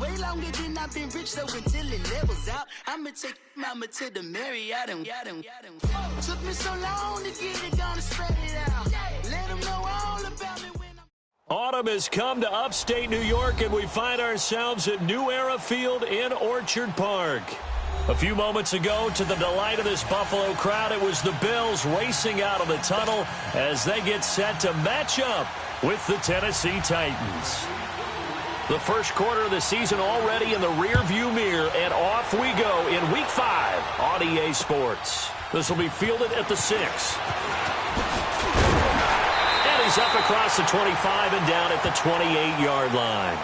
way longer than I've been rich, so until it levels out, I'ma take mama to the Marriott and took me so long to get it, gonna spread it out. Let them know all about me when I'm... Autumn has come to upstate New York, and we find ourselves at New Era Field in Orchard Park. A few moments ago, to the delight of this Buffalo crowd, it was the Bills racing out of the tunnel as they get set to match up with the Tennessee Titans. The first quarter of the season already in the rearview mirror, and off we go in Week 5 on EA Sports. This will be fielded at the 6. And he's up across the 25 and down at the 28-yard line.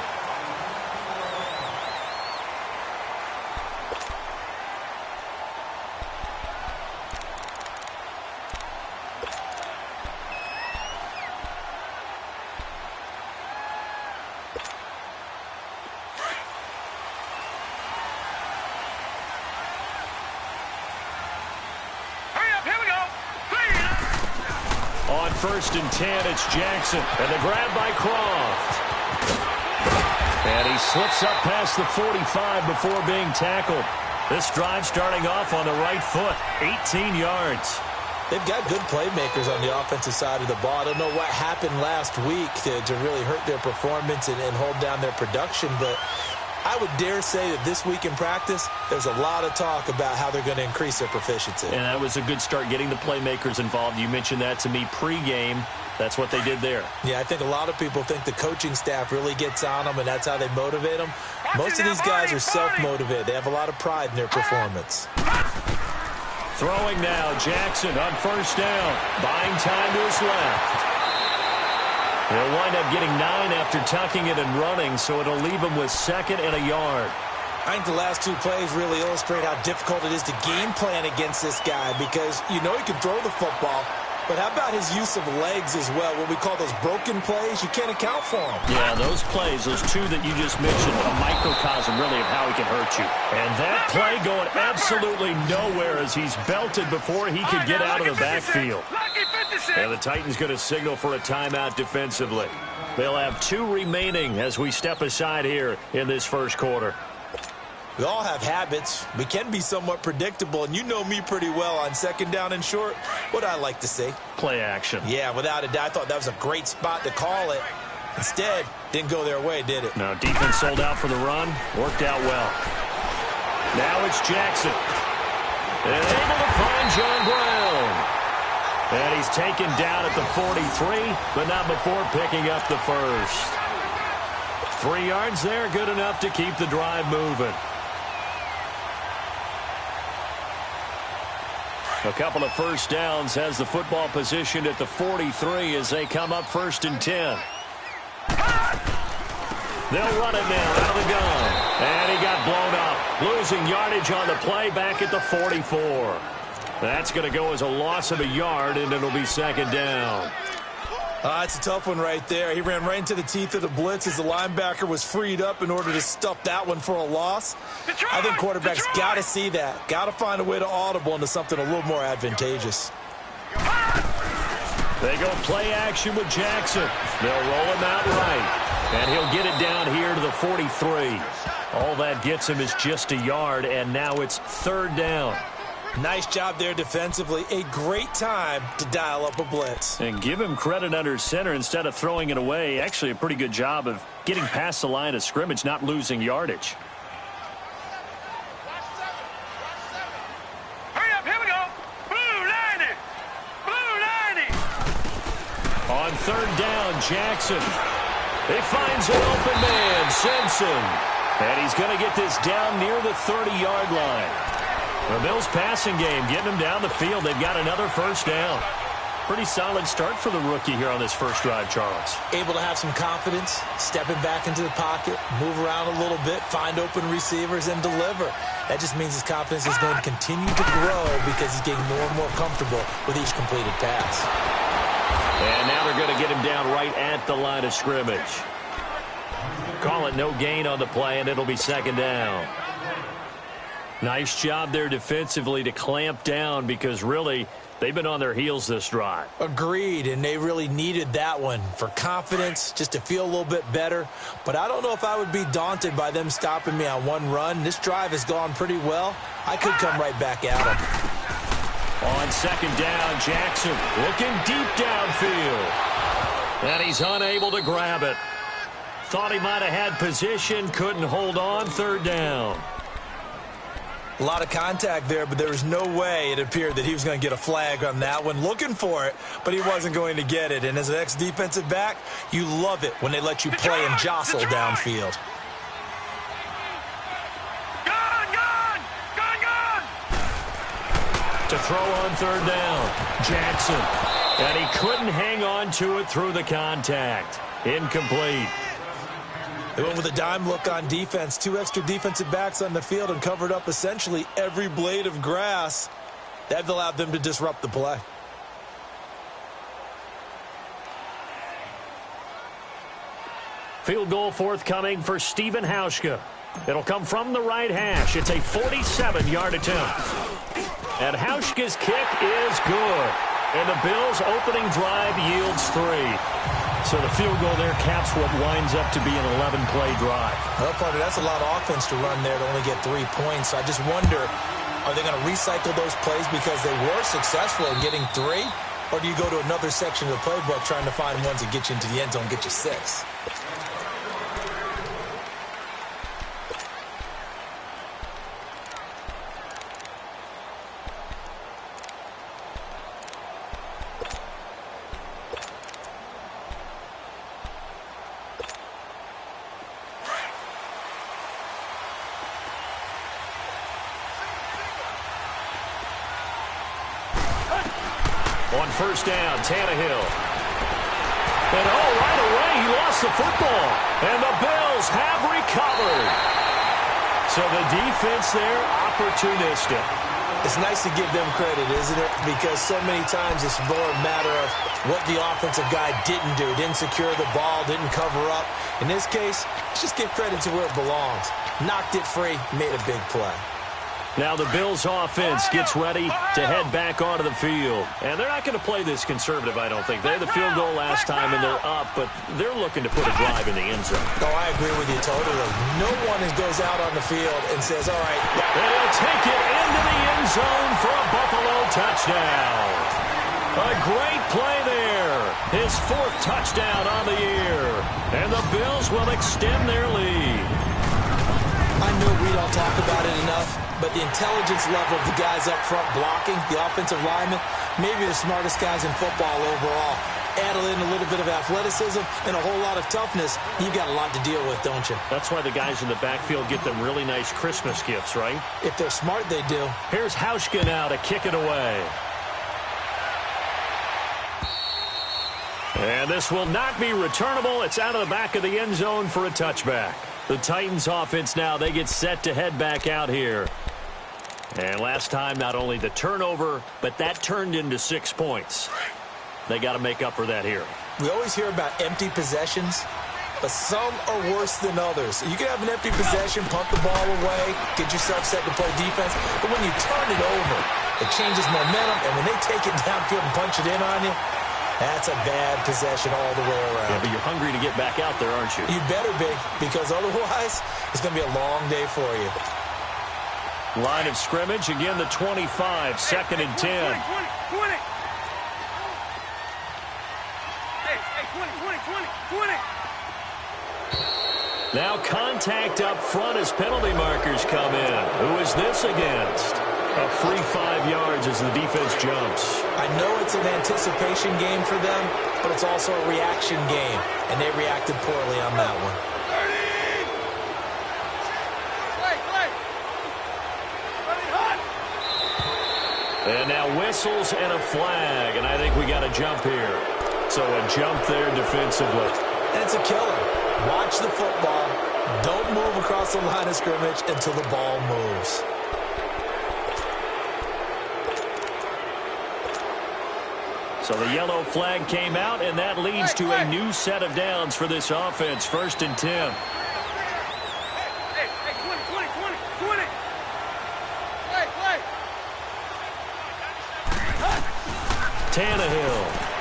First and 10, it's Jackson, and the grab by Croft. And he slips up past the 45 before being tackled. This drive starting off on the right foot, 18 yards. They've got good playmakers on the offensive side of the ball. I don't know what happened last week to really hurt their performance and hold down their production, but I would dare say that this week in practice, there's a lot of talk about how they're going to increase their proficiency. And that was a good start, getting the playmakers involved. You mentioned that to me pregame. That's what they did there. Yeah, I think a lot of people think the coaching staff really gets on them, and that's how they motivate them. Most of these guys are self-motivated. They have a lot of pride in their performance. Throwing now, Jackson on first down. Buying time to his left. They'll wind up getting 9 after tucking it and running, so it'll leave them with 2nd and a yard. I think the last 2 plays really illustrate how difficult it is to game plan against this guy, because you know he can throw the football, but how about his use of legs as well? What we call those broken plays, you can't account for them. Yeah, those plays, those 2 that you just mentioned, a microcosm really of how he can hurt you. And that play going absolutely nowhere as he's belted before he could get out of the backfield. And the Titans going to signal for a timeout defensively. They'll have 2 remaining as we step aside here in this first quarter. We all have habits. We can be somewhat predictable, and you know me pretty well on 2nd down and short. What I like to say? Play action. Yeah, without a doubt. I thought that was a great spot to call it. Instead, didn't go their way, did it? No, defense sold out for the run. Worked out well. Now it's Jackson. And able to find John Brown. And he's taken down at the 43, but not before picking up the first. 3 yards there, good enough to keep the drive moving. A couple of first downs, has the football positioned at the 43 as they come up 1st and 10. They'll run it now out of the gun. And he got blown up. Losing yardage on the play back at the 44. That's going to go as a loss of a yard, and it'll be 2nd down. It's a tough one right there. He ran right into the teeth of the blitz as the linebacker was freed up in order to stuff that one for a loss. I think quarterbacks got to see that. Got to find a way to audible into something a little more advantageous. They go play action with Jackson. They'll roll him out right. And he'll get it down here to the 43. All that gets him is just a yard, and now it's 3rd down. Nice job there defensively. A great time to dial up a blitz. And give him credit under center instead of throwing it away. Actually, a pretty good job of getting past the line of scrimmage, not losing yardage. Hurry up, here we go. Blue 90. Blue 90. On 3rd down, Jackson. He finds an open man, Simpson. And he's going to get this down near the 30-yard line. The Bills passing game, getting them down the field. They've got another first down. Pretty solid start for the rookie here on this first drive, Charles. Able to have some confidence, stepping back into the pocket, move around a little bit, find open receivers, and deliver. That just means his confidence is going to continue to grow because he's getting more and more comfortable with each completed pass. And now they're going to get him down right at the line of scrimmage. Call it no gain on the play, and it'll be 2nd down. Nice job there defensively to clamp down, because really They've been on their heels this drive. Agreed, and they really needed that one for confidence, just to feel a little bit better. But I don't know if I would be daunted by them stopping me on one run. This drive has gone pretty well. I could come right back at them. On second down, Jackson looking deep downfield. And he's unable to grab it. Thought he might have had position, couldn't hold on, third down. A lot of contact there, but there was no way it appeared that he was going to get a flag on that one. Looking for it, but he wasn't going to get it. And as an ex-defensive back, you love it when they let you play and jostle downfield. To throw on third down, Jackson. And he couldn't hang on to it through the contact. Incomplete. They went with a dime look on defense. 2 extra defensive backs on the field and covered up essentially every blade of grass. That allowed them to disrupt the play. Field goal forthcoming for Stephen Hauschka. It'll come from the right hash. It's a 47-yard attempt. And Hauschka's kick is good. And the Bills' opening drive yields 3. So the field goal there caps what winds up to be an 11-play drive. Well, partner, that's a lot of offense to run there to only get 3 points. So I just wonder, are they going to recycle those plays because they were successful in getting 3? Or do you go to another section of the playbook trying to find ones that get you into the end zone, get you 6? On first down, Tannehill. And right away, he lost the football. And the Bills have recovered. So the defense there, opportunistic. It's nice to give them credit, isn't it? Because so many times it's more a matter of what the offensive guy didn't do. Didn't secure the ball, didn't cover up. In this case, let's just give credit to where it belongs. Knocked it free, made a big play. Now the Bills offense gets ready to head back onto the field. And they're not going to play this conservative, I don't think. They had the field goal last time, and they're up, but they're looking to put a drive in the end zone. Oh, I agree with you totally. No one goes out on the field and says, all right. And he'll take it into the end zone for a Buffalo touchdown. A great play there. His 4th touchdown on the year. And the Bills will extend their lead. I know we don't talk about it enough, but the intelligence level of the guys up front blocking, the offensive linemen, maybe the smartest guys in football overall. Add in a little bit of athleticism and a whole lot of toughness, you've got a lot to deal with, don't you? That's why the guys in the backfield get them really nice Christmas gifts, right? If they're smart, they do. Here's Hauschka now to kick it away. And this will not be returnable. It's out of the back of the end zone for a touchback. The Titans offense now, they get set to head back out here. And last time, not only the turnover, but that turned into 6 points. They got to make up for that here. We always hear about empty possessions, but some are worse than others. You can have an empty possession, punt the ball away, get yourself set to play defense, but when you turn it over, it changes momentum, and when they take it downfield and punch it in on you, that's a bad possession all the way around. Yeah, but you're hungry to get back out there, aren't you? You better be, because otherwise, it's going to be a long day for you. Line of scrimmage, again the 25, 2nd and 10. 20. Hey, 20. Now contact up front as penalty markers come in. Who is this against? A free 5 yards as the defense jumps. I know it's an anticipation game for them, but it's also a reaction game, and they reacted poorly on that one. And now whistles and a flag, and I think we got a jump here. So a jump there defensively. And it's a killer. Watch the football. Don't move across the line of scrimmage until the ball moves. So the yellow flag came out, and that leads to a new set of downs for this offense. 1st and 10. Hey, 20. Tannehill.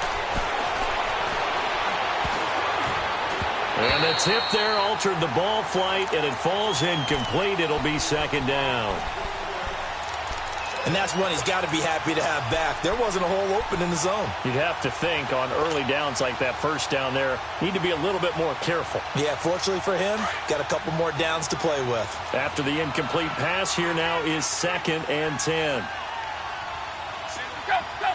And the tip there altered the ball flight, and it falls incomplete. It'll be second down. And that's one he's got to be happy to have back. There wasn't a hole open in the zone. You'd have to think on early downs like that first down there, need to be a little bit more careful. Yeah, fortunately for him, got a couple more downs to play with. After the incomplete pass, here now is 2nd and 10. Go, go.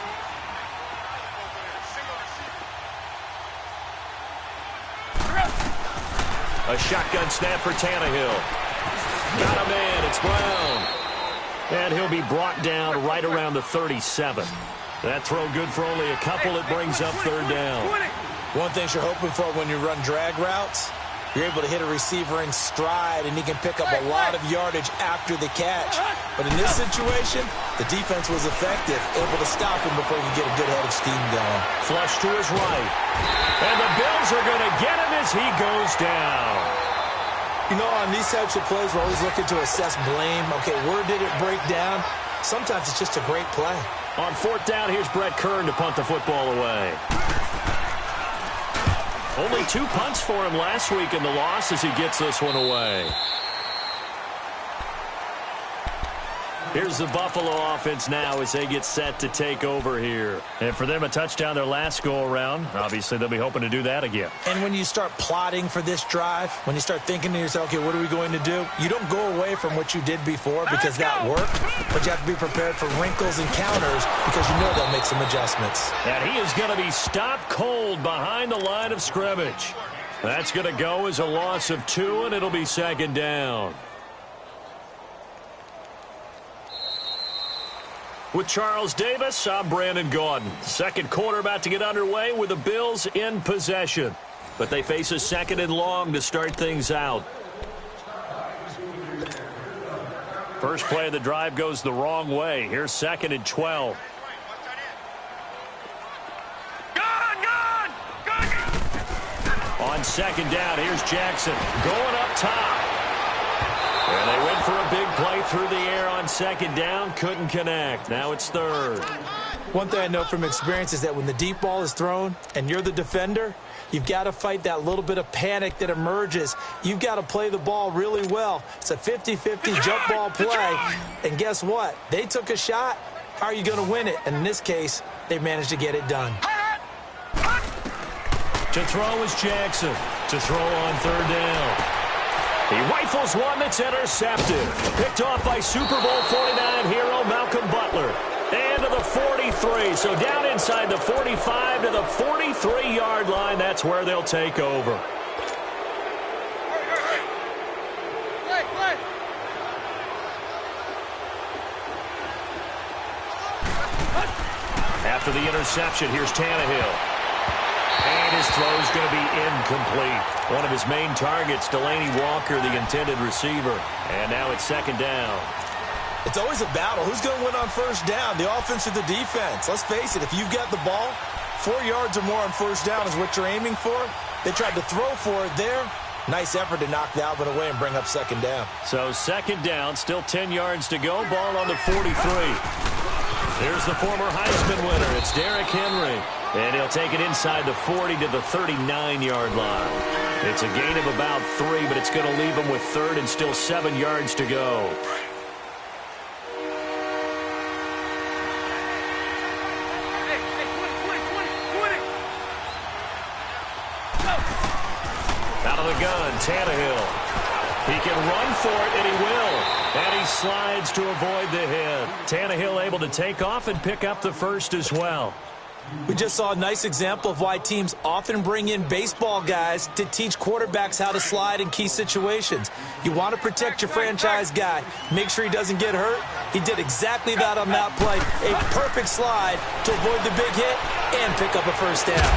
A shotgun snap for Tannehill. Got a man. It's Brown. And he'll be brought down right around the 37. That throw good for only a couple. It brings up third down. One thing you're hoping for when you run drag routes, you're able to hit a receiver in stride, and he can pick up a lot of yardage after the catch. But in this situation, the defense was effective, able to stop him before he could get a good head of steam going. Flush to his right. And the Bills are going to get him as he goes down. You know, on these types of plays, we're always looking to assess blame. Okay, where did it break down? Sometimes it's just a great play. On 4th down, here's Brett Kern to punt the football away. Only 2 punts for him last week in the loss as he gets this one away. Here's the Buffalo offense now as they get set to take over here. And for them, a touchdown their last go-around. Obviously, they'll be hoping to do that again. And when you start plotting for this drive, when you start thinking to yourself, okay, what are we going to do? You don't go away from what you did before because that worked, but you have to be prepared for wrinkles and counters because you know they'll make some adjustments. And he is going to be stopped cold behind the line of scrimmage. That's going to go as a loss of 2, and it'll be second down. With Charles Davis, I'm Brandon Gaudin. Second quarter about to get underway with the Bills in possession. But they face a 2nd and long to start things out. First play of the drive goes the wrong way. Here's 2nd and 12. On 2nd down, here's Jackson going up top. And they went for a big play through the air on 2nd down. Couldn't connect. Now it's 3rd. One thing I know from experience is that when the deep ball is thrown and you're the defender, you've got to fight that little bit of panic that emerges. You've got to play the ball really well. It's a 50-50 jump ball play. And guess what? They took a shot. How are you going to win it? And in this case, they managed to get it done. To throw is Jackson. To throw on 3rd down. He rifles one that's intercepted. Picked off by Super Bowl 49 hero Malcolm Butler. And to the 43. So down inside the 45 to the 43-yard line. That's where they'll take over. After the interception, here's Tannehill. And his throw is going to be incomplete. One of his main targets, Delaney Walker, the intended receiver. And now it's 2nd down. It's always a battle. Who's going to win on 1st down, the offense or the defense? Let's face it, if you've got the ball, 4 yards or more on 1st down is what you're aiming for. They tried to throw for it there. Nice effort to knock the Alvin away and bring up 2nd down. So 2nd down, still 10 yards to go. Ball on the 43. Here's the former Heisman winner. It's Derrick Henry. And he'll take it inside the 40 to the 39-yard line. It's a gain of about 3, but it's going to leave him with 3rd and still 7 yards to go. Out of the gun, Tannehill. He can run for it, and he will. And he slides to avoid the hit. Tannehill able to take off and pick up the 1st as well. We just saw a nice example of why teams often bring in baseball guys to teach quarterbacks how to slide in key situations. You want to protect your franchise guy. Make sure he doesn't get hurt. He did exactly that on that play. A perfect slide to avoid the big hit and pick up a 1st down.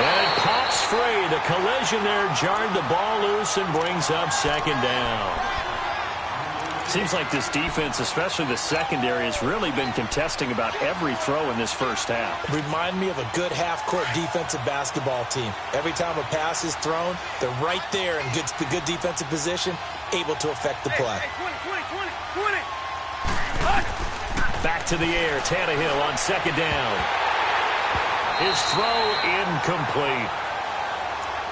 And it pops free. The collision there jarred the ball loose and brings up 2nd down. Seems like this defense, especially the secondary, has really been contesting about every throw in this 1st half. Remind me of a good half-court defensive basketball team. Every time a pass is thrown, they're right there in good defensive position, able to affect the play. Back to the air, Tannehill on 2nd down. His throw incomplete.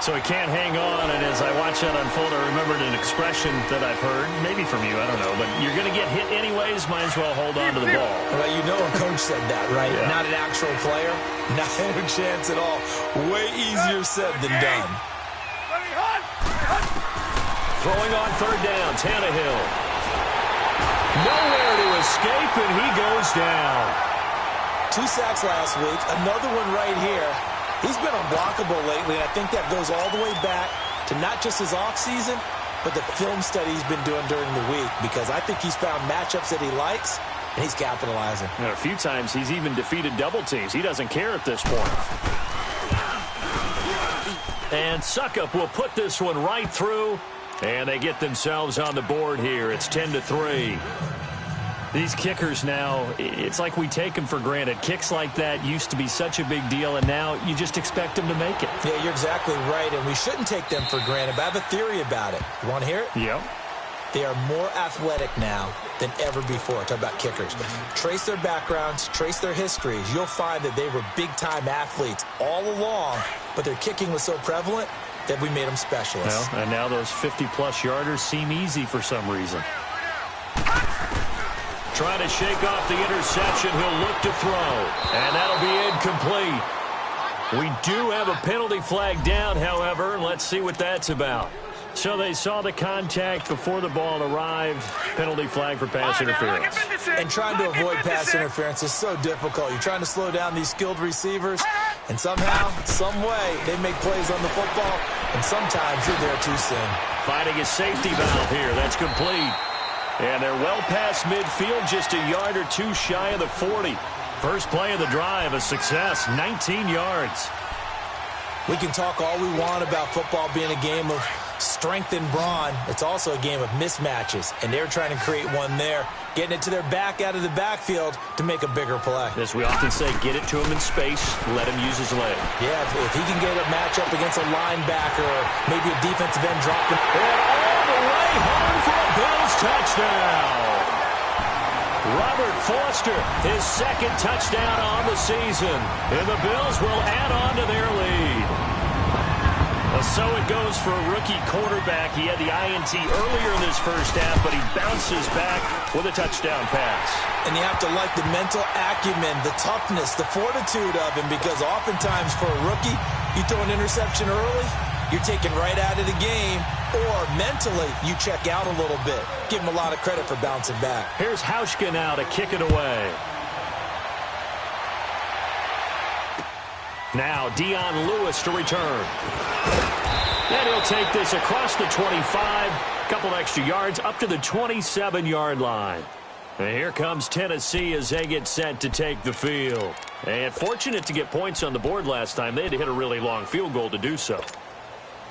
So he can't hang on, and as I watch that unfold, I remembered an expression that I've heard, maybe from you, I don't know, but you're going to get hit anyways, might as well hold on to the ball. Well, you know a coach said that, right? Yeah. Not an actual player. Not a chance at all. Way easier said than done. Throwing on third down, Tannehill. Nowhere to escape, and he goes down. 2 sacks last week, another one right here. He's been unblockable lately, and I think that goes all the way back to not just his offseason, but the film study he's been doing during the week, because I think he's found matchups that he likes, and he's capitalizing. And a few times he's even defeated double teams. He doesn't care at this point. And Suckup will put this one right through, and they get themselves on the board here. It's 10-3. These kickers now, it's like we take them for granted. Kicks like that used to be such a big deal, and now you just expect them to make it. Yeah, you're exactly right, and we shouldn't take them for granted, but I have a theory about it. You want to hear it? Yep. They are more athletic now than ever before. Talk about kickers. Trace their backgrounds, trace their histories. You'll find that they were big-time athletes all along, but their kicking was so prevalent that we made them specialists. Well, and now those 50-plus yarders seem easy for some reason. Trying to shake off the interception. He'll look to throw, and that'll be incomplete. We do have a penalty flag down, however, and let's see what that's about. So they saw the contact before the ball arrived. Penalty flag for pass interference. And trying to avoid pass interference is so difficult. You're trying to slow down these skilled receivers, and somehow, some way, they make plays on the football, and sometimes you're there too soon. Finding a safety valve here. That's complete. And they're well past midfield, just a yard or two shy of the 40. First play of the drive, a success, 19 yards. We can talk all we want about football being a game of strength and brawn. It's also a game of mismatches, and they're trying to create one there, getting it to their back out of the backfield to make a bigger play. As we often say, get it to him in space, let him use his leg. Yeah, if he can get a matchup against a linebacker or maybe a defensive end dropping. And all the way home for a Bills touchdown. Robert Foster, his second touchdown on the season. And the Bills will add on to their lead. So it goes for a rookie quarterback. He had the INT earlier in this first half, but he bounces back with a touchdown pass. And you have to like the mental acumen, the toughness, the fortitude of him, because oftentimes for a rookie, you throw an interception early, you're taken right out of the game, or mentally you check out a little bit. Give him a lot of credit for bouncing back. Here's Hauschka now to kick it away. Now Dion Lewis to return. And he'll take this across the 25, a couple extra yards up to the 27-yard line. And here comes Tennessee as they get set to take the field. And fortunate to get points on the board last time. They had to hit a really long field goal to do so.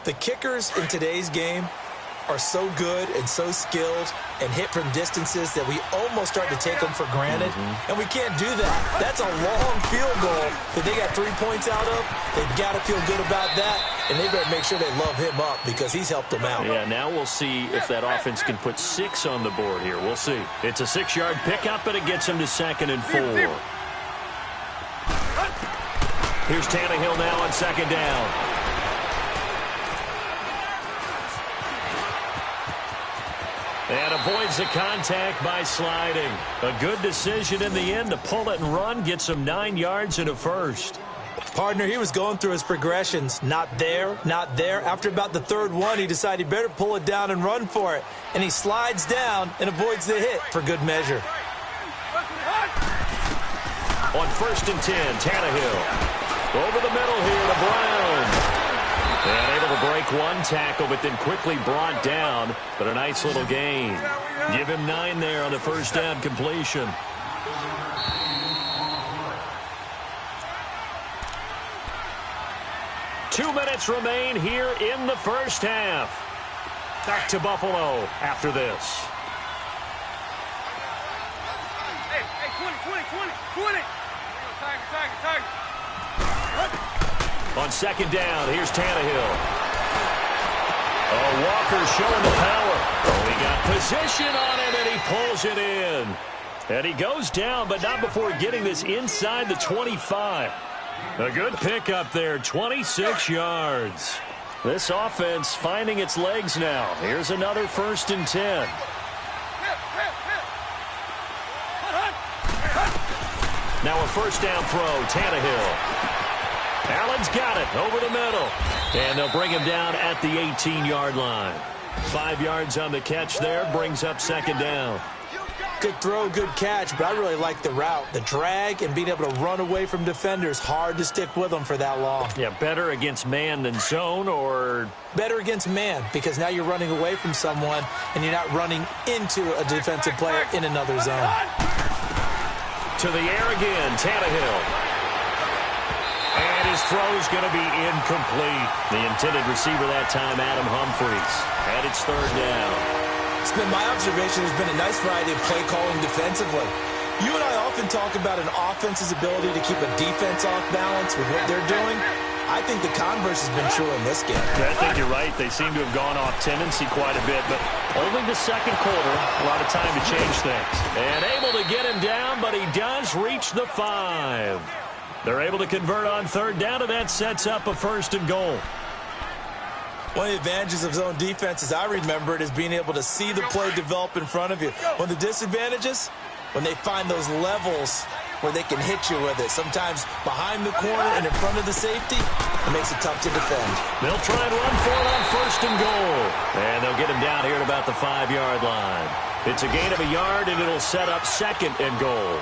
The kickers in today's game are so good and so skilled and hit from distances that we almost start to take them for granted. And we can't do that. That's a long field goal that they got 3 points out of. They've got to feel good about that, and they better make sure they love him up because he's helped them out. Yeah, now we'll see if that offense can put 6 on the board here. We'll see. It's a 6-yard pickup, and it gets him to 2nd and 4. Here's Tannehill now on 2nd down. And avoids the contact by sliding. A good decision in the end to pull it and run. Gets him 9 yards and a first. Partner, he was going through his progressions. Not there, not there. After about the third one, he decided he better pull it down and run for it. And he slides down and avoids the hit for good measure. On 1st and 10, Tannehill. Over the middle here to Brown. And able to break one tackle, but then quickly brought down. But a nice little gain. Give him 9 there on the first down completion. Two minutes remain here in the first half. Back to Buffalo after this. Hey, 20. Target. On 2nd down, here's Tannehill. Oh, Walker showing the power. Oh, he got position on him, and he pulls it in. And he goes down, but not before getting this inside the 25. A good pickup there, 26 yards. This offense finding its legs now. Here's another 1st and 10. Now a first down throw, Tannehill. Allen's got it over the middle. And they'll bring him down at the 18-yard line. 5 yards on the catch there, brings up 2nd down. Good throw, good catch, but I really like the route. The drag and being able to run away from defenders, hard to stick with them for that long. Yeah, better against man than zone, or? Better against man, because now you're running away from someone and you're not running into a defensive player in another zone. To the air again, Tannehill. And his throw's going to be incomplete. The intended receiver that time, Adam Humphries. And it's 3rd down. It's been my observation there's been a nice variety of play calling defensively. You and I often talk about an offense's ability to keep a defense off balance with what they're doing. I think the converse has been true in this game. I think you're right. They seem to have gone off tendency quite a bit, but only the 2nd quarter, a lot of time to change things. And able to get him down, but he does reach the 5. They're able to convert on 3rd down, and that sets up a 1st and goal. One of the advantages of zone defense, as I remember it, is being able to see the play develop in front of you. One of the disadvantages, when they find those levels where they can hit you with it. Sometimes behind the corner and in front of the safety, it makes it tough to defend. They'll try and run for it on 1st and goal. And they'll get him down here at about the 5-yard line. It's a gain of a yard, and it'll set up 2nd and goal.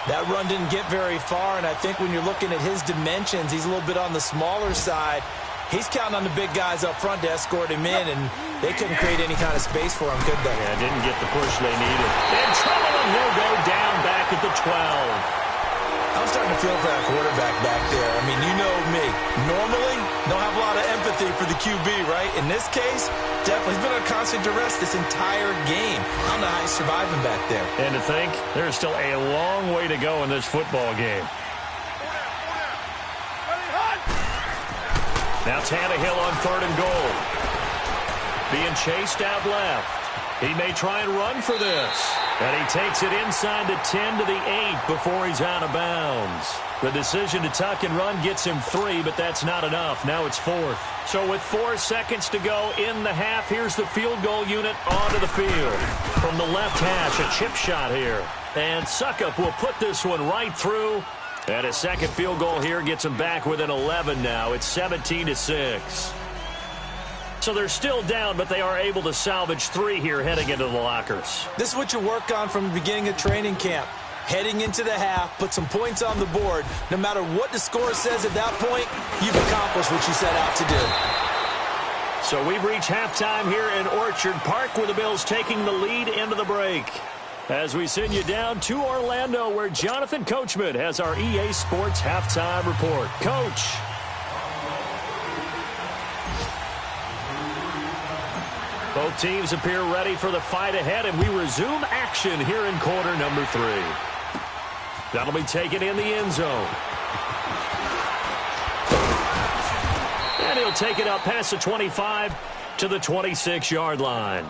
That run didn't get very far, and I think when you're looking at his dimensions, he's a little bit on the smaller side. He's counting on the big guys up front to escort him in, and they couldn't create any kind of space for him, could they? Yeah, didn't get the push they needed. In trouble, and he'll go down back at the 12. I'm starting to feel for that quarterback back there. I mean, you know me. Normally, don't have a lot of empathy for the QB, right? In this case, definitely he's been under constant duress this entire game. I don't know how he's surviving back there. And to think, there's still a long way to go in this football game. Now Tannehill on 3rd and goal. Being chased out left. He may try and run for this. And he takes it inside the 10 to the 8 before he's out of bounds. The decision to tuck and run gets him 3, but that's not enough. Now it's 4th. So with 4 seconds to go in the half, here's the field goal unit onto the field. From the left hash, a chip shot here. And Suckup will put this one right through. And a 2nd field goal here gets them back within 11 now. It's 17-6. So they're still down, but they are able to salvage 3 here heading into the lockers. This is what you work on from the beginning of training camp. Heading into the half, put some points on the board. No matter what the score says at that point, you've accomplished what you set out to do. So we've reached halftime here in Orchard Park, with the Bills taking the lead into the break. As we send you down to Orlando, where Jonathan Coachman has our EA Sports Halftime Report. Coach. Both teams appear ready for the fight ahead, and we resume action here in quarter number 3. That'll be taken in the end zone. And he'll take it up past the 25 to the 26-yard line.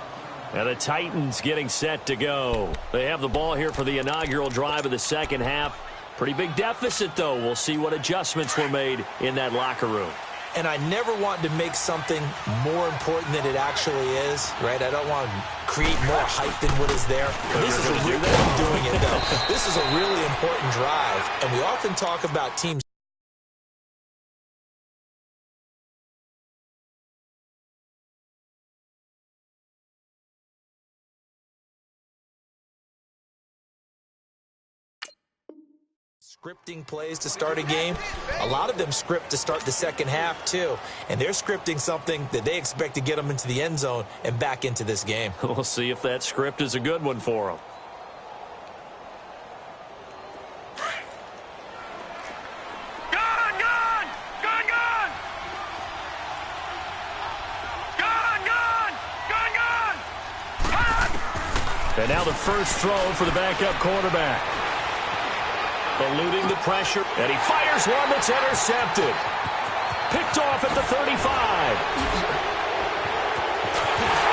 And the Titans getting set to go. They have the ball here for the inaugural drive of the 2nd half. Pretty big deficit, though. We'll see what adjustments were made in that locker room. And I never want to make something more important than it actually is, right? I don't want to create more hype than what is there. This is a really doing it, though. This is a really important drive, and we often talk about teams. Scripting plays to start a game. A lot of them script to start the 2nd half, too. And they're scripting something that they expect to get them into the end zone and back into this game. We'll see if that script is a good one for them. And now the first throw for the backup quarterback. Eluding the pressure, and he fires one that's intercepted. Picked off at the 35.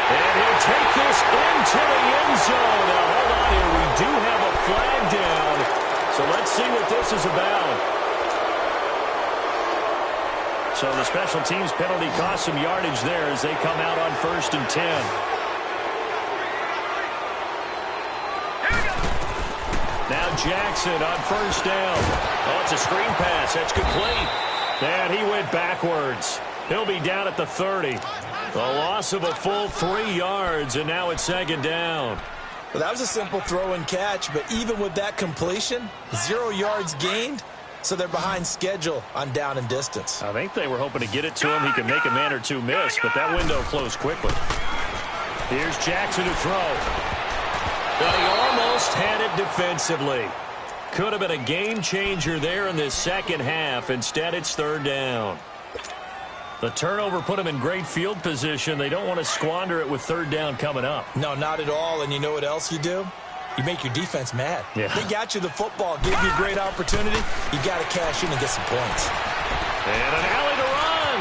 And he'll take this into the end zone. Now, hold on here. We do have a flag down. So let's see what this is about. So the special teams penalty cost some yardage there as they come out on 1st and 10. Now Jackson on 1st down. Oh, it's a screen pass. That's complete. And he went backwards. He'll be down at the 30. A loss of a full 3 yards, and now it's 2nd down. Well, that was a simple throw and catch, but even with that completion, 0 yards gained, so they're behind schedule on down and distance. I think they were hoping to get it to him. He could make a man or two miss, but that window closed quickly. Here's Jackson to throw. But he almost had it defensively. Could have been a game changer there in this second half. Instead, it's 3rd down. The turnover put them in great field position. They don't want to squander it with 3rd down coming up. No, not at all. And you know what else you do? You make your defense mad. Yeah. They got you the football, gave you a great opportunity. You got to cash in and get some points. And an alley to run.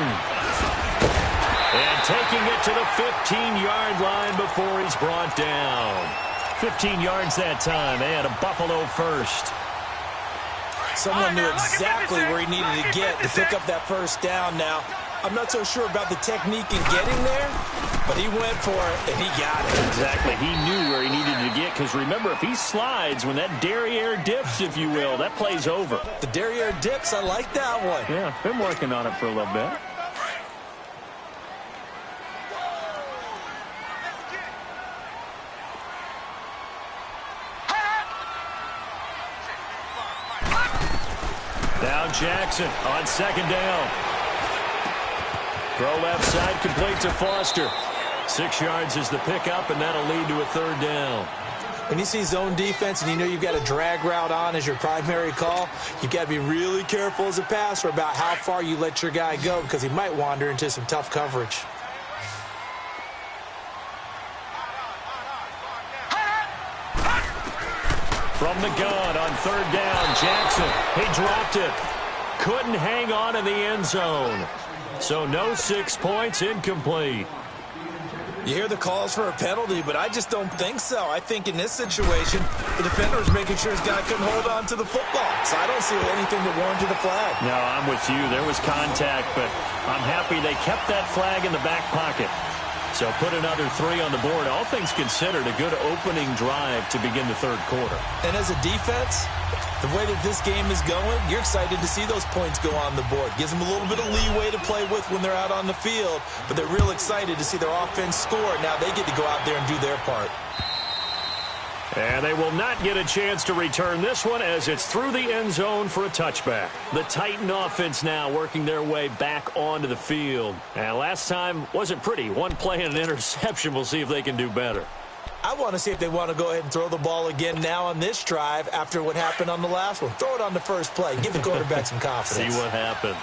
And taking it to the 15-yard line before he's brought down. 15 yards that time, and a Buffalo first. Someone knew exactly where he needed to get to pick up that 1st down now. I'm not so sure about the technique in getting there, but he went for it, and he got it. Exactly. He knew where he needed to get, because remember, if he slides, when that derriere dips, if you will, that play's over. The derriere dips, I like that one. Yeah, been working on it for a little bit. Now Jackson on 2nd down. Throw left side, complete to Foster. 6 yards is the pickup, and that'll lead to a 3rd down. When you see zone defense and you know you've got a drag route on as your primary call, you've got to be really careful as a passer about how far you let your guy go, because he might wander into some tough coverage. From the gun on 3rd down, Jackson. He dropped it. Couldn't hang on in the end zone. So no 6 points, incomplete. You hear the calls for a penalty, but I just don't think so. I think in this situation, the defender was making sure his guy couldn't hold on to the football. So I don't see anything that warranted a flag. No, I'm with you. There was contact, but I'm happy they kept that flag in the back pocket. So put another 3 on the board. All things considered, a good opening drive to begin the 3rd quarter. And as a defense, the way that this game is going, you're excited to see those points go on the board. Gives them a little bit of leeway to play with when they're out on the field, but they're real excited to see their offense score. Now they get to go out there and do their part. And they will not get a chance to return this one as it's through the end zone for a touchback. The Titan offense now working their way back onto the field. And last time wasn't pretty. One play and an interception. We'll see if they can do better. I want to see if they want to go ahead and throw the ball again now on this drive after what happened on the last one. Throw it on the first play. Give the quarterback some confidence. See what happens.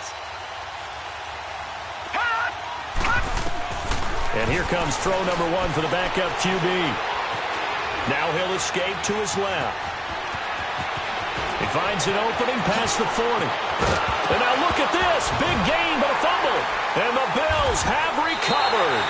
And here comes throw number 1 for the backup QB. Now he'll escape to his left. He finds an opening past the 40. And now look at this. Big gain, but a fumble. And the Bills have recovered.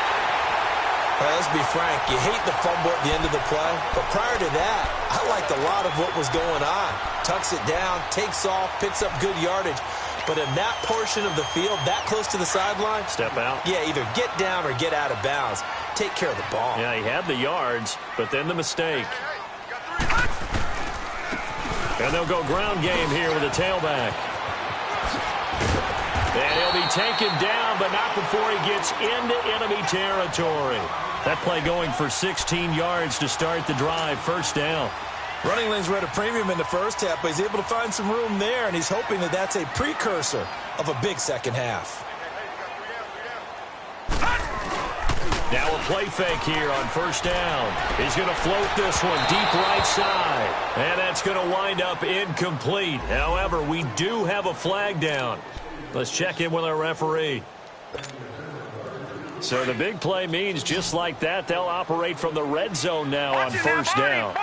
Well, let's be frank. You hate the fumble at the end of the play. But prior to that, I liked a lot of what was going on. Tucks it down, takes off, picks up good yardage. But in that portion of the field, that close to the sideline, step out. Yeah, either get down or get out of bounds. Take care of the ball. Yeah, he had the yards, but then the mistake. And they'll go ground game here with a tailback. And he'll be taken down, but not before he gets into enemy territory. That play going for 16 yards to start the drive. 1st down. Running lanes were at a premium in the first half, but he's able to find some room there, and he's hoping that that's a precursor of a big second half. Now a play fake here on 1st down. He's going to float this one deep right side. And that's going to wind up incomplete. However, we do have a flag down. Let's check in with our referee. So the big play means just like that, they'll operate from the red zone now on 1st down.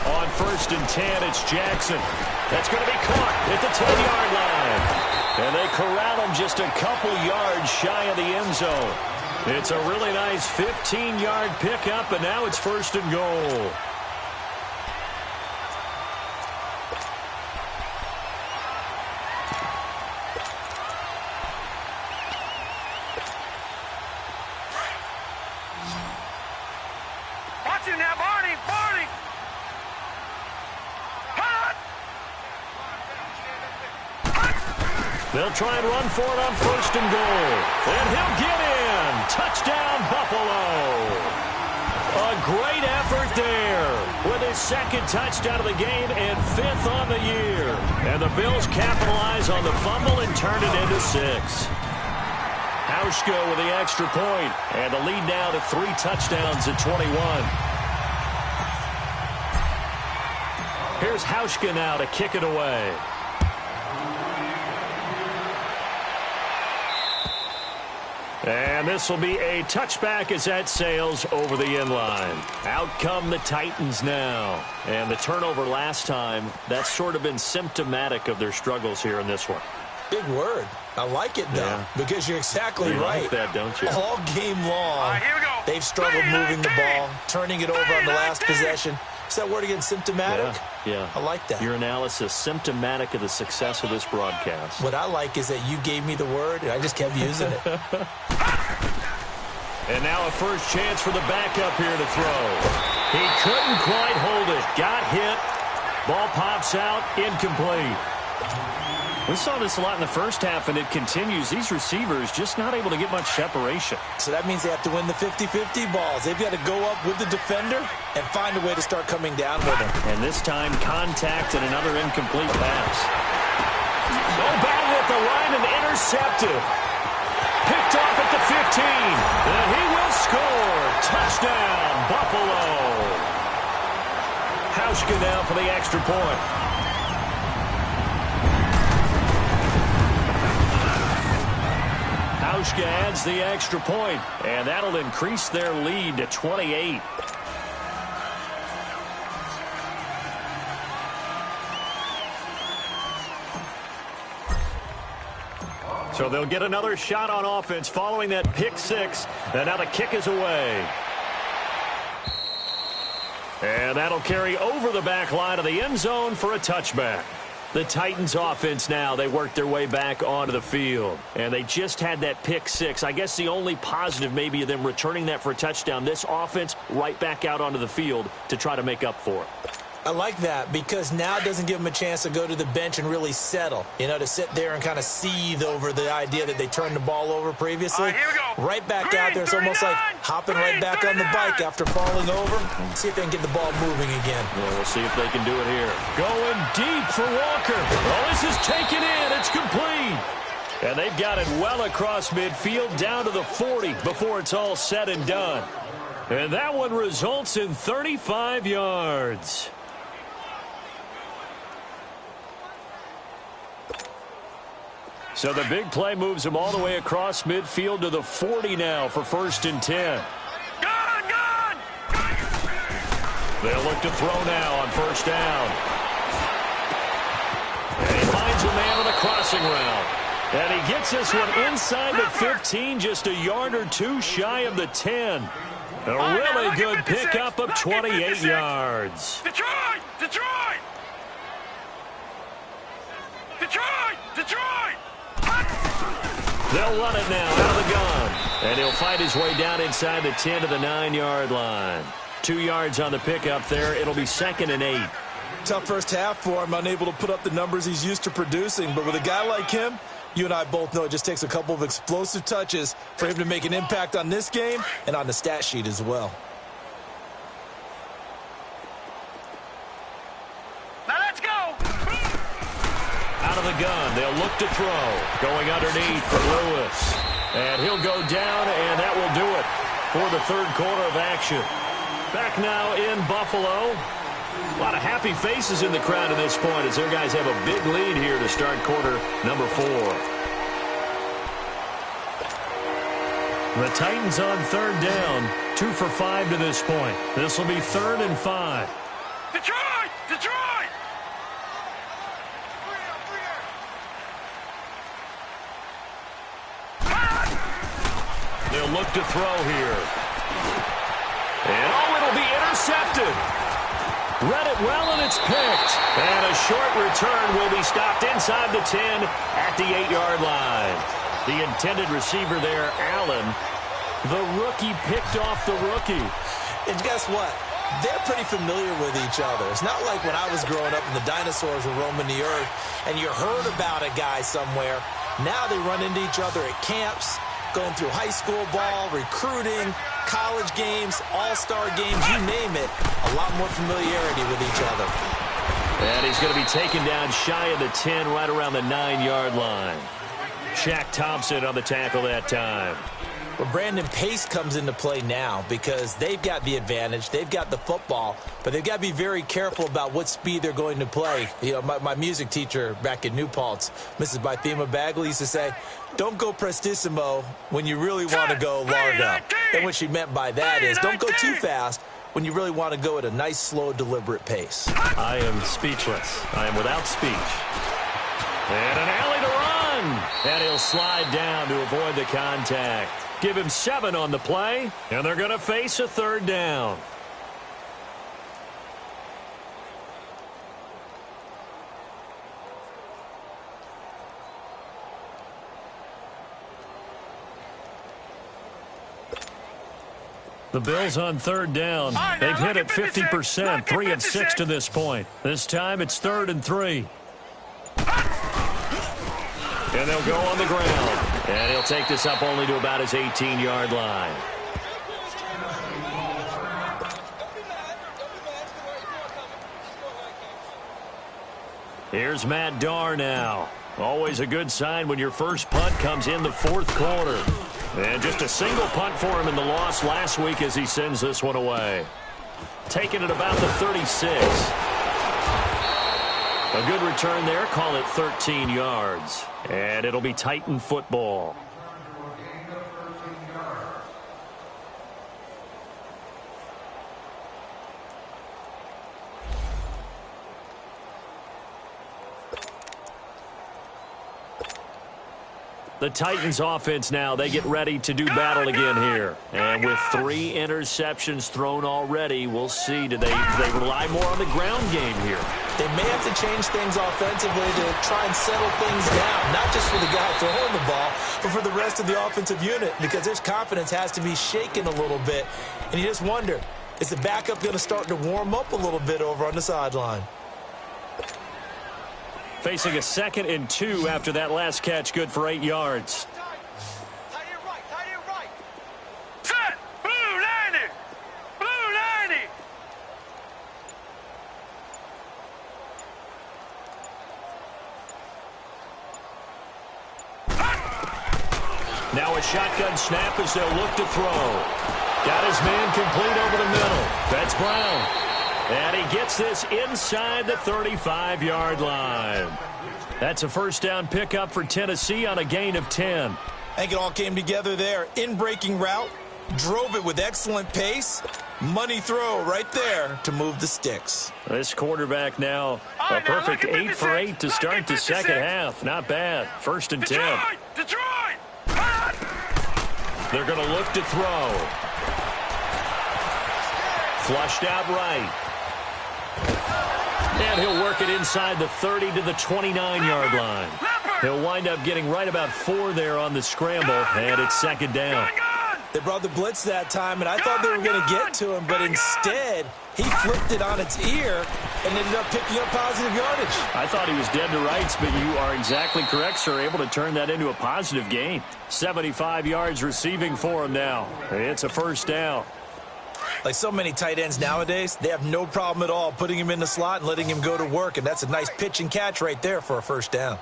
On 1st and 10, it's Jackson. That's going to be caught at the 10-yard line. And they corral him just a couple yards shy of the end zone. It's a really nice 15-yard pickup, and now it's 1st and goal. They'll try and run for it on 1st and goal. And he'll get in. Touchdown, Buffalo. A great effort there with his 2nd touchdown of the game and 5th on the year. And the Bills capitalize on the fumble and turn it into 6. Hauschka with the extra point, and the lead now to 3 touchdowns at 21. Here's Hauschka now to kick it away. And this will be a touchback as that sails over the end line. Out come the Titans now. And the turnover last time, that's sort of been symptomatic of their struggles here in this one. Big word. I like it, though, because you're exactly you right. Like that, don't you? All game long, here we go. they've struggled moving the ball, turning it over on the last possession. Is that word again, symptomatic? Yeah. I like that. Your analysis, symptomatic of the success of this broadcast. What I like is that you gave me the word, and I just kept using it. And now a first chance for the backup here to throw. He couldn't quite hold it. Got hit. Ball pops out. Incomplete. We saw this a lot in the first half, and it continues. These receivers just not able to get much separation. So that means they have to win the 50-50 balls. They've got to go up with the defender and find a way to start coming down with him. And this time, contact and another incomplete pass. So batted at the line and intercepted. Picked off at the 15. And he will score. Touchdown, Buffalo. Hauschka now for the extra point. Hauschka adds the extra point, and that'll increase their lead to 28. So they'll get another shot on offense following that pick 6, and now the kick is away. And that'll carry over the back line of the end zone for a touchback. The Titans offense now, they work their way back onto the field. And they just had that pick 6. I guess the only positive maybe of them returning that for a touchdown. This offense right back out onto the field to try to make up for it. I like that because now it doesn't give them a chance to go to the bench and really settle. You know, to sit there and kind of seethe over the idea that they turned the ball over previously. Here we go. Right back out there. It's almost like hopping right back on the bike after falling over. See if they can get the ball moving again. Well, we'll see if they can do it here. Going deep for Walker. Oh, this is taken in. It's complete. And they've got it well across midfield down to the 40 before it's all said and done. And that one results in 35 yards. So the big play moves them all the way across midfield to the 40 now for 1st and 10. Gone! They'll look to throw now on 1st down. And he finds a man on the crossing route. And he gets this one inside the 15, just a yard or 2 shy of the 10. A really good pickup of 28 yards. Detroit! They'll run it now out of the gun. And he'll fight his way down inside the 10 to the 9-yard line. 2 yards on the pickup there. It'll be 2nd and 8. Tough first half for him, unable to put up the numbers he's used to producing. But with a guy like him, you and I both know it just takes a couple of explosive touches for him to make an impact on this game and on the stat sheet as well. Now let's go! Out of the gun, they'll look to throw. Going underneath for Lewis. And he'll go down, and that will do it for the 3rd quarter of action. Back now in Buffalo. A lot of happy faces in the crowd at this point as their guys have a big lead here to start quarter number 4. The Titans on 3rd down, 2 for 5 to this point. This will be 3rd and 5. Detroit! They'll look to throw here. And it'll be intercepted. Read it well, and it's picked. And a short return will be stopped inside the 10 at the 8-yard line. The intended receiver there, Allen. The rookie picked off the rookie. And guess what? They're pretty familiar with each other. It's not like when I was growing up and the dinosaurs were roaming the earth and you heard about a guy somewhere. Now they run into each other at camps, going through high school ball, recruiting, college games, all-star games, you name it. A lot more familiarity with each other. And he's going to be taken down shy of the 10, right around the 9-yard line. Shaq Thompson on the tackle that time. Well, Brandon, pace comes into play now because they've got the advantage. They've got the football, but they've got to be very careful about what speed they're going to play. You know, my music teacher back in New Paltz, Mrs. Bythema Bagley, used to say, don't go prestissimo when you really want to go largo. And what she meant by that is don't go too fast when you really want to go at a nice, slow, deliberate pace. I am speechless. I am without speech. And an alley to run. And he'll slide down to avoid the contact. Give him 7 on the play, and they're going to face a 3rd down. The Bills on 3rd down. They've hit it 50%, 3 of 6 to this point. This time it's 3rd and 3. And they'll go on the ground. And he'll take this up only to about his 18-yard line. Here's Matt Darr now. Always a good sign when your first punt comes in the 4th quarter. And just a single punt for him in the loss last week as he sends this one away. Taking it about the 36. A good return there. Call it 13 yards. And it'll be Titan football. The Titans offense now, they get ready to do battle again here. And with 3 interceptions thrown already, we'll see. Do they rely more on the ground game here? They may have to change things offensively to try and settle things down, not just for the guy throwing the ball, but for the rest of the offensive unit, because their confidence has to be shaken a little bit. And you just wonder, is the backup going to start to warm up a little bit over on the sideline? Facing a 2nd and 2 after that last catch, good for 8 yards. Set! Blue 90! Blue 90! Now a shotgun snap as they'll look to throw. Got his man complete over the middle. That's Brown. And he gets this inside the 35-yard line. That's a 1st down pickup for Tennessee on a gain of 10. I think it all came together there. In-breaking route, drove it with excellent pace. Money throw right there to move the sticks. This quarterback now, a perfect 8 for 8 to start the 2nd half. Not bad. 1st and 10. Detroit! They're going to look to throw. Flushed out right. And he'll work it inside the 30 to the 29-yard line. He'll wind up getting right about 4 there on the scramble, and it's 2nd down. They brought the blitz that time, and I thought they were going to get to him, but instead he flipped it on its ear and ended up picking up positive yardage. I thought he was dead to rights, but you are exactly correct, sir. Able to turn that into a positive gain. 75 yards receiving for him now. It's a 1st down. Like so many tight ends nowadays, they have no problem at all putting him in the slot and letting him go to work, and that's a nice pitch and catch right there for a 1st down.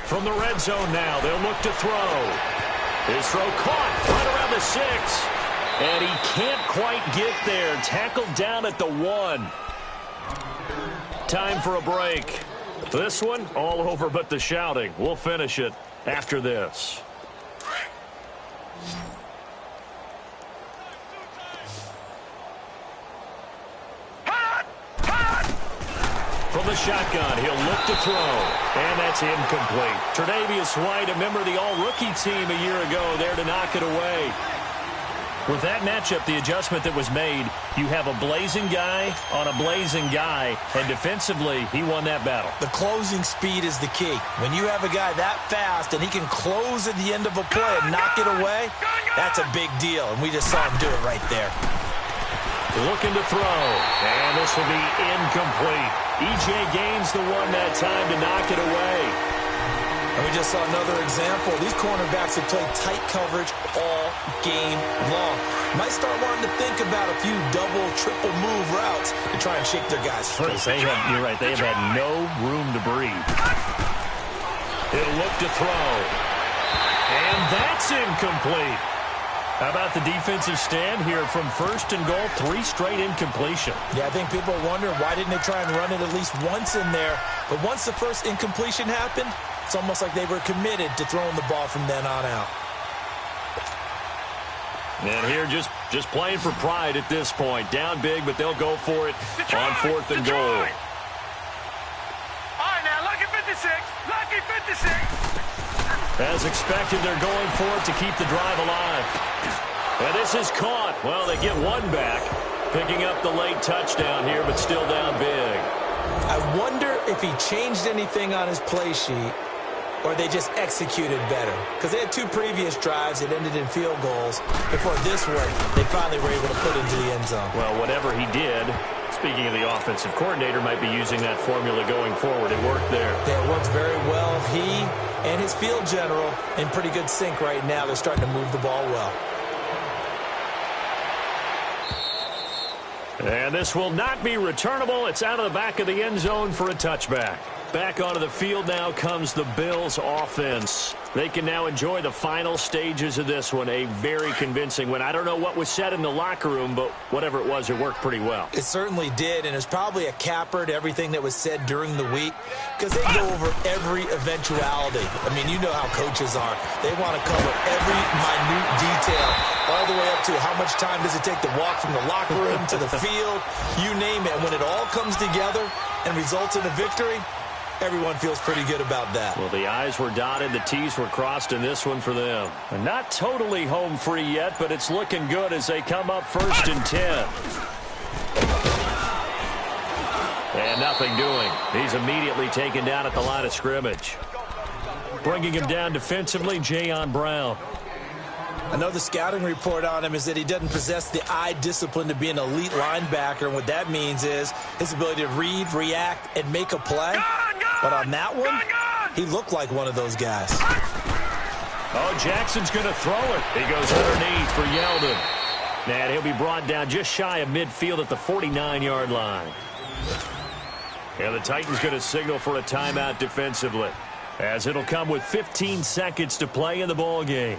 From the red zone now, they'll look to throw. His throw caught right around the 6. And he can't quite get there. Tackled down at the 1. Time for a break. This one, all over but the shouting. We'll finish it after this. From the shotgun, he'll look to throw. And that's incomplete. Tre'Davious White, a member of the all-rookie team a year ago, there to knock it away. With that matchup, the adjustment that was made, you have a blazing guy on a blazing guy, and defensively, he won that battle. The closing speed is the key. When you have a guy that fast and he can close at the end of a play and knock it away, that's a big deal, and we just saw him do it right there. looking to throw. And this will be incomplete. E.J. Gaines the one that time to knock it away. And we just saw another example. These cornerbacks have played tight coverage all game long. Might start wanting to think about a few double, triple move routes to try and shake their guys free. You're right. They have had no room to breathe. He'll look to throw. And that's incomplete. How about the defensive stand here from first and goal? 3 straight incompletion. Yeah, I think people wonder why didn't they try and run it at least once in there. But once the first incompletion happened, it's almost like they were committed to throwing the ball from then on out. And here just playing for pride at this point. Down big, but they'll go for it on 4th and goal. All right, now, lucky 56. Lucky 56. As expected, they're going for it to keep the drive alive. And this is caught. Well, they get one back, picking up the late touchdown here, but still down big. I wonder if he changed anything on his play sheet or they just executed better. Because they had 2 previous drives that ended in field goals. Before this one, they finally were able to put into the end zone. Well, whatever he did, speaking of the offensive coordinator, might be using that formula going forward. It worked there. Yeah, it worked very well. He and his field general in pretty good sync right now. They're starting to move the ball well. And this will not be returnable. It's out of the back of the end zone for a touchback. Back onto the field now comes the Bills offense. They can now enjoy the final stages of this one. A very convincing win. I don't know what was said in the locker room, but whatever it was, it worked pretty well. It certainly did, and it's probably a capper to everything that was said during the week because they go over every eventuality. I mean, you know how coaches are. They want to cover every minute detail all the way up to how much time does it take to walk from the locker room to the field, you name it. And when it all comes together and results in a victory, everyone feels pretty good about that. Well, the I's were dotted, the T's were crossed in this one for them. And not totally home free yet, but it's looking good as they come up 1st and 10. And nothing doing. He's immediately taken down at the line of scrimmage. Bringing him down defensively, Jayon Brown. I know the scouting report on him is that he doesn't possess the eye discipline to be an elite linebacker. And what that means is his ability to read, react, and make a play. But on that one, he looked like one of those guys. Oh, Jackson's going to throw it. He goes underneath for Yeldon. And he'll be brought down just shy of midfield at the 49-yard line. And the Titans going to signal for a timeout defensively, as it'll come with 15 seconds to play in the ball game.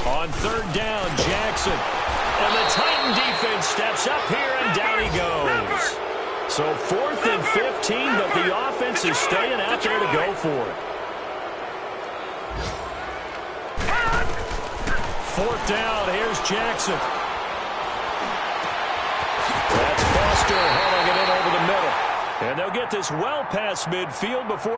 On 3rd down, Jackson. And the Titan defense steps up here, and down he goes. So 4th and 15, but the offense is staying out there to go for it. 4th down, here's Jackson. That's Foster hauling it in over the middle. And they'll get this well past midfield before